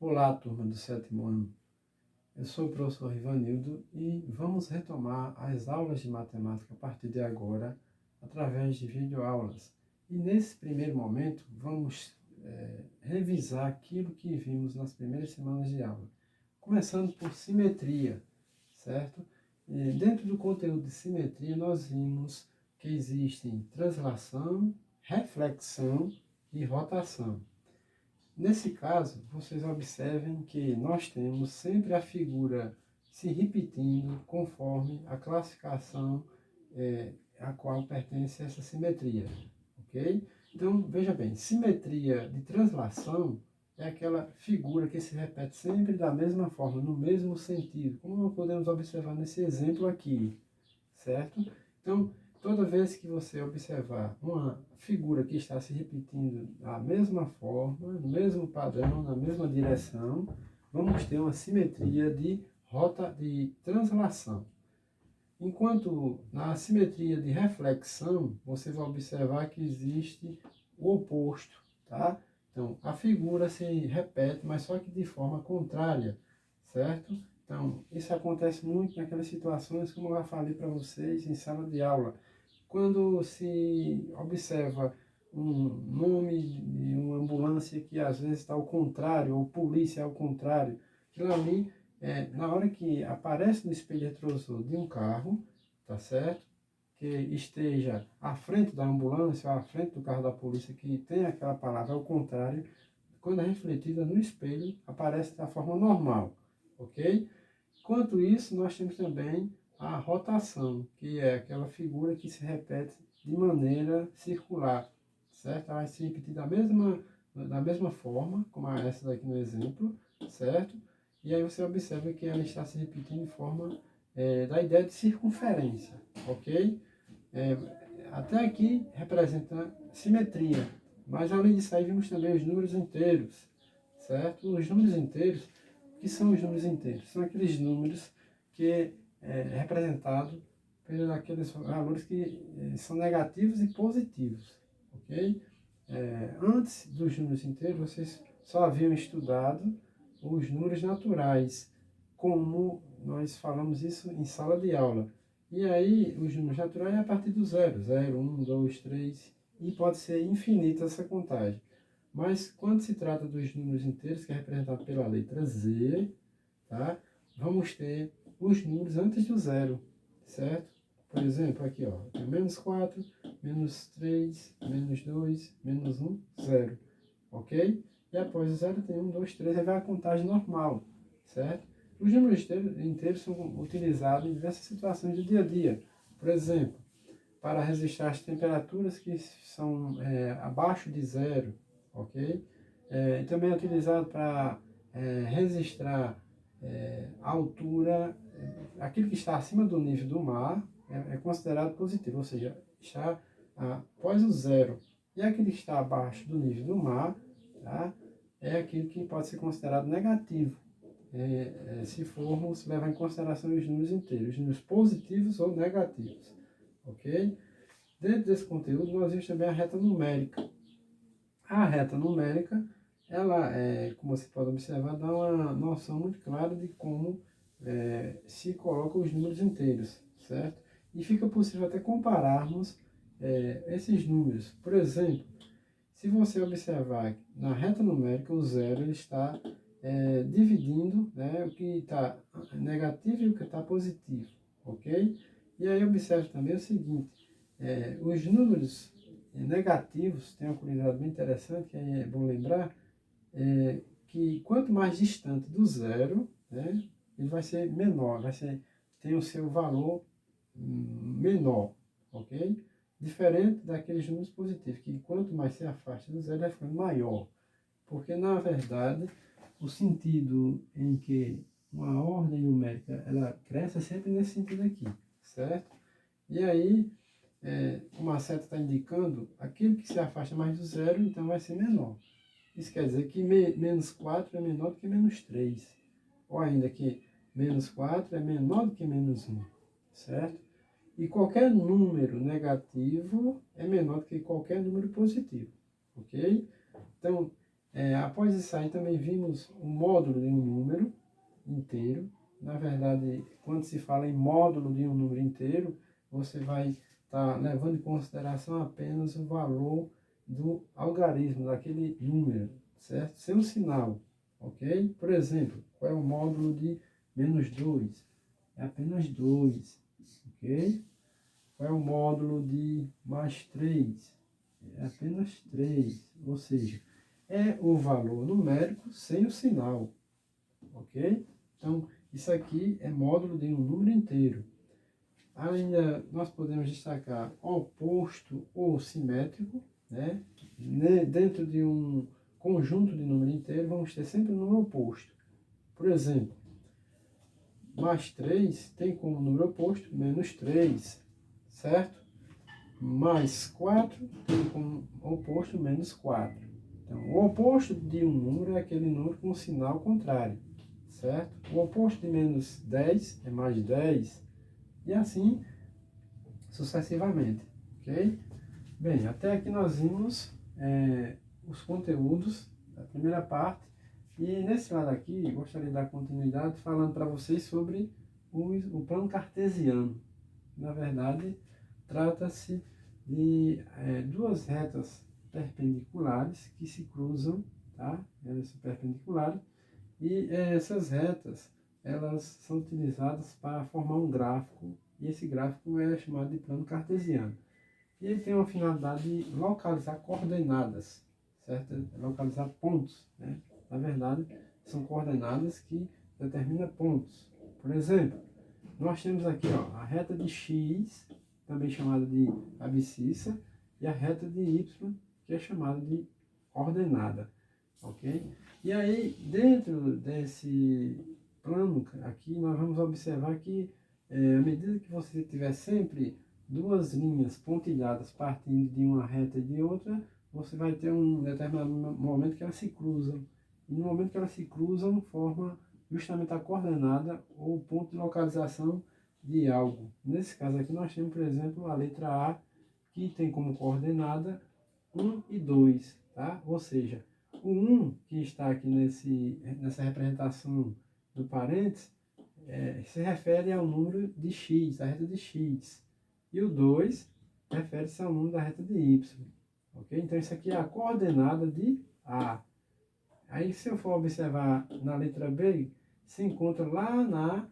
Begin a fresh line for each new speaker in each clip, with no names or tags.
Olá, turma do sétimo ano. Eu sou o professor Ivanildo e vamos retomar as aulas de matemática a partir de agora, através de videoaulas. E nesse primeiro momento, vamos revisar aquilo que vimos nas primeiras semanas de aula. Começando por simetria, certo? E dentro do conteúdo de simetria, nós vimos que existem translação, reflexão e rotação. Nesse caso, vocês observem que nós temos sempre a figura se repetindo conforme a classificação a qual pertence essa simetria, ok? Então, veja bem, simetria de translação é aquela figura que se repete sempre da mesma forma, no mesmo sentido, como podemos observar nesse exemplo aqui, certo? Então, toda vez que você observar uma figura que está se repetindo da mesma forma, no mesmo padrão, na mesma direção, vamos ter uma simetria de translação. Enquanto na simetria de reflexão, você vai observar que existe o oposto, tá? Então, a figura se repete, mas só que de forma contrária, certo? Então, isso acontece muito naquelas situações, como eu já falei para vocês, em sala de aula. Quando se observa um nome de uma ambulância que às vezes está ao contrário, ou polícia ao contrário, aquilo ali, na hora que aparece no espelho retrovisor de um carro, tá certo? Que esteja à frente da ambulância, ou à frente do carro da polícia, que tem aquela palavra ao contrário, quando é refletida no espelho, aparece da forma normal, ok? Enquanto isso, nós temos também a rotação, que é aquela figura que se repete de maneira circular, certo? Ela vai se repetir da mesma forma, como essa daqui no exemplo, certo? E aí você observa que ela está se repetindo de forma da ideia de circunferência, ok? Até aqui representa simetria, mas além disso aí vimos também os números inteiros, certo? Os números inteiros, o que são os números inteiros? São aqueles números que é representado pelos aqueles valores que são negativos e positivos, ok? Antes dos números inteiros, vocês só haviam estudado os números naturais, como nós falamos isso em sala de aula. E aí, os números naturais é a partir do zero, 0, 1, 2, 3, e pode ser infinita essa contagem. Mas quando se trata dos números inteiros, que é representado pela letra Z, tá? Vamos ter os números antes do zero, certo? Por exemplo, aqui, ó, tem menos 4, menos 3, menos 2, menos 1, 0, ok? E após o zero tem 1, 2, 3, aí vai a contagem normal, certo? Os números inteiros são utilizados em diversas situações do dia a dia. Por exemplo, para registrar as temperaturas que são abaixo de zero, ok? E também é utilizado para registrar a altura, aquilo que está acima do nível do mar é considerado positivo, ou seja, está após o zero. E aquilo que está abaixo do nível do mar, tá, é aquilo que pode ser considerado negativo, se formos levar em consideração os números inteiros, os números positivos ou negativos, ok? Dentro desse conteúdo, nós vimos também a reta numérica. A reta numérica, ela, como você pode observar, dá uma noção muito clara de como se colocam os números inteiros, certo? E fica possível até compararmos esses números. Por exemplo, se você observar na reta numérica, o zero ele está dividindo, né, o que está negativo e o que está positivo, ok? E aí observe também o seguinte, os números negativos têm uma curiosidade bem interessante, que é bom lembrar, que quanto mais distante do zero, né, ele vai ser menor, tem o seu valor menor, ok? Diferente daqueles números positivos, que quanto mais se afasta do zero, vai ficando maior. Porque, na verdade, o sentido em que uma ordem numérica ela cresce é sempre nesse sentido aqui, certo? E aí, como a seta está indicando, aquilo que se afasta mais do zero, então vai ser menor. Isso quer dizer que menos 4 é menor do que menos 3. Ou ainda que menos 4 é menor do que menos 1, certo? E qualquer número negativo é menor do que qualquer número positivo, ok? Então, Após isso aí também vimos o módulo de um número inteiro. Na verdade, quando se fala em módulo de um número inteiro, você vai estar levando em consideração apenas o valor do algarismo daquele número, certo? Sem um sinal, ok? Por exemplo, qual é o módulo de -2? É apenas 2, ok? Qual é o módulo de +3? É apenas 3, ou seja, é o valor numérico sem o sinal, ok? Então, isso aqui é módulo de um número inteiro. Ainda nós podemos destacar oposto ou simétrico, né? Dentro de um conjunto de número inteiro, vamos ter sempre um número oposto. Por exemplo, +3 tem como número oposto -3, certo? +4 tem como oposto -4. Então, o oposto de um número é aquele número com sinal contrário, certo? O oposto de -10 é +10 e assim sucessivamente, ok? Bem, até aqui nós vimos os conteúdos da primeira parte e nesse lado aqui gostaria de dar continuidade falando para vocês sobre o plano cartesiano. Na verdade, trata-se de duas retas perpendiculares que se cruzam, tá? Elas são perpendiculares e essas retas elas são utilizadas para formar um gráfico e esse gráfico é chamado de plano cartesiano. E ele tem uma finalidade de localizar coordenadas, certo? Localizar pontos, né? Na verdade, são coordenadas que determinam pontos. Por exemplo, nós temos aqui ó, a reta de x, também chamada de abscissa, e a reta de y, que é chamada de ordenada, ok? E aí, dentro desse plano aqui, nós vamos observar que, à medida que você tiver sempre duas linhas pontilhadas partindo de uma reta e de outra, você vai ter um determinado momento que elas se cruzam. E no momento que elas se cruzam, forma justamente a coordenada ou ponto de localização de algo. Nesse caso aqui nós temos, por exemplo, a letra A, que tem como coordenada 1 e 2, tá? Ou seja, o 1 que está aqui nessa representação do parênteses, se refere ao número de x, da reta de x. E o 2 refere-se ao número da reta de y. Ok? Então isso aqui é a coordenada de A. Aí se eu for observar na letra B, se encontra lá na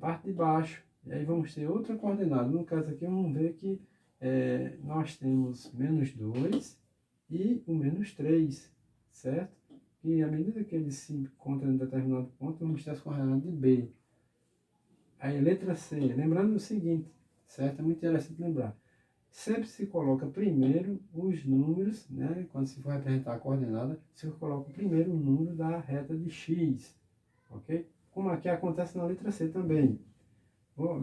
parte de baixo. E aí vamos ter outra coordenada. No caso aqui vamos ver que nós temos -2 e o -3, certo? E à medida que eles se encontram em determinado ponto, vamos ter as coordenadas de B. Aí letra C, lembrando o seguinte, certo? É muito interessante lembrar. Sempre se coloca primeiro os números, né? Quando se for representar a coordenada, se coloca primeiro o número da reta de x, ok? Como aqui acontece na letra C também.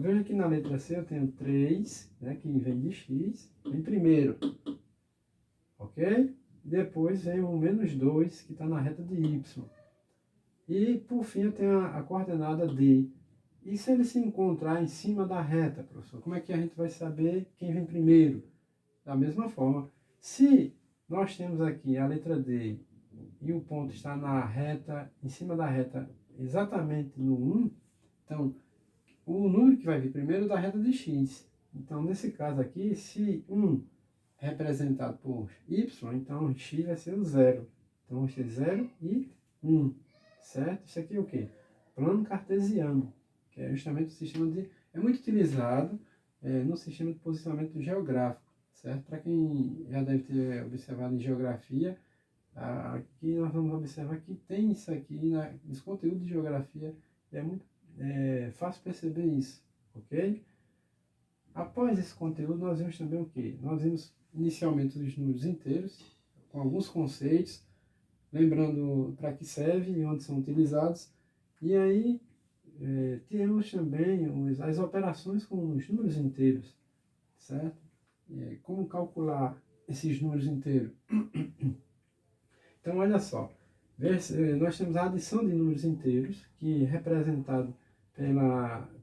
Veja que na letra C eu tenho 3, né, que vem de x, em primeiro, ok? Depois vem o -2, que está na reta de y. E por fim eu tenho a coordenada D. E se ele se encontrar em cima da reta, professor, como é que a gente vai saber quem vem primeiro? Da mesma forma, se nós temos aqui a letra D e o ponto está na reta, em cima da reta, exatamente no 1, então o número que vai vir primeiro é da reta de x. Então, nesse caso aqui, se 1 é representado por y, então x vai ser o 0. Então, vamos ter 0 e 1, certo? Isso aqui é o quê? Plano cartesiano, que é justamente o sistema de... É muito utilizado no sistema de posicionamento geográfico, certo? Para quem já deve ter observado em geografia, aqui nós vamos observar que tem isso aqui, nos conteúdos de geografia, é muito fácil perceber isso, ok? Após esse conteúdo, nós vimos também o quê? Nós vimos inicialmente os números inteiros, com alguns conceitos, lembrando para que serve e onde são utilizados, e aí temos também as operações com os números inteiros, certo? Como calcular esses números inteiros? Então, olha só, nós temos a adição de números inteiros, que é representado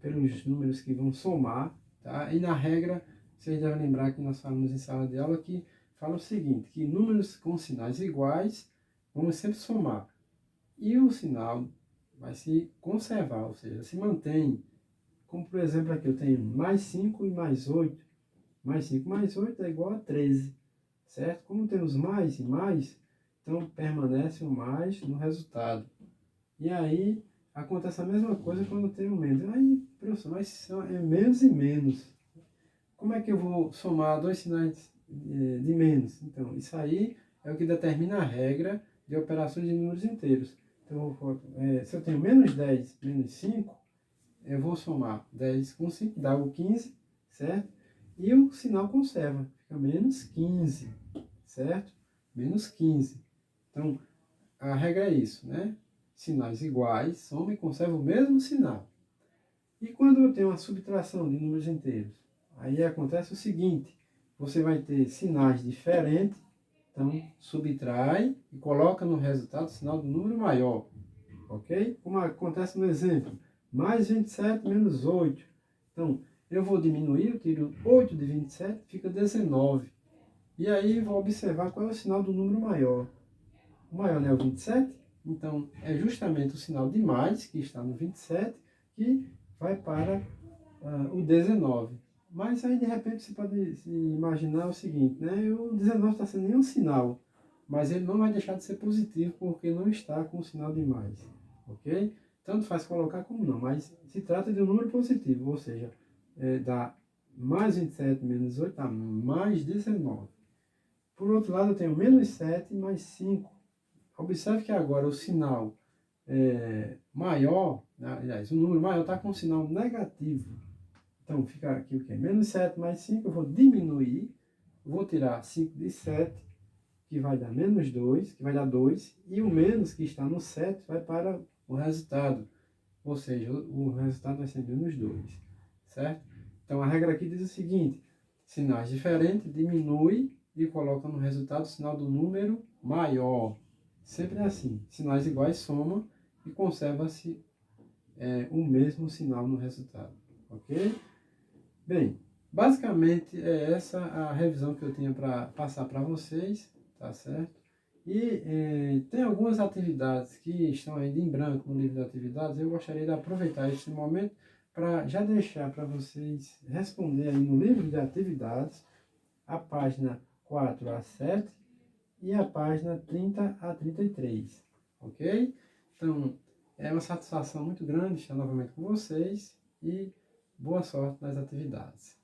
pelos números que vão somar, tá? E na regra, vocês devem lembrar que nós falamos em sala de aula que fala o seguinte, que números com sinais iguais vamos sempre somar. E o sinal vai se conservar, ou seja, se mantém. Como, por exemplo, aqui eu tenho mais 5 e mais 8. Mais 5 mais 8 é igual a 13, certo? Como temos mais e mais, então permanece o mais no resultado. E aí acontece a mesma coisa quando eu tenho menos. Aí, professor, mas é menos e menos. Como é que eu vou somar dois sinais de menos? Então, isso aí é o que determina a regra de operações de números inteiros. Então, se eu tenho menos 10 menos 5, eu vou somar 10 com 5, dá o 15, certo? E o sinal conserva, fica menos 15, certo? Menos 15. Então, a regra é isso, né? Sinais iguais, soma e conserva o mesmo sinal. E quando eu tenho uma subtração de números inteiros? Aí acontece o seguinte, você vai ter sinais diferentes, então subtrai e coloca no resultado o sinal do número maior, ok? Como acontece no exemplo, mais 27 menos 8. Então, eu vou diminuir, eu tiro 8 de 27, fica 19. E aí vou observar qual é o sinal do número maior. O maior não é o 27, então é justamente o sinal de mais, que está no 27, que vai para o 19. Mas aí de repente você pode se imaginar o seguinte, né? O 19 está sem nenhum sinal, mas ele não vai deixar de ser positivo porque não está com o sinal de mais, ok? Tanto faz colocar como não, mas se trata de um número positivo, ou seja, dá mais 27 menos 8 dá mais 19. Por outro lado, eu tenho menos 7 mais 5. Observe que agora o sinal maior, aliás, o número maior está com um sinal negativo. Então, fica aqui o quê? Menos 7 mais 5, eu vou diminuir, vou tirar 5 de 7, que vai dar menos 2, que vai dar 2, e o menos que está no 7 vai para o resultado, ou seja, o resultado vai ser menos 2, certo? Então, a regra aqui diz o seguinte, sinais diferentes, diminui e coloca no resultado o sinal do número maior. Sempre assim, sinais iguais somam e conserva-se o mesmo sinal no resultado, ok? Bem, basicamente é essa a revisão que eu tinha para passar para vocês, tá certo? E tem algumas atividades que estão ainda em branco no livro de atividades, eu gostaria de aproveitar esse momento para já deixar para vocês responder aí no livro de atividades a página 4 a 7 e a página 30 a 33, ok? Então, é uma satisfação muito grande estar novamente com vocês e boa sorte nas atividades.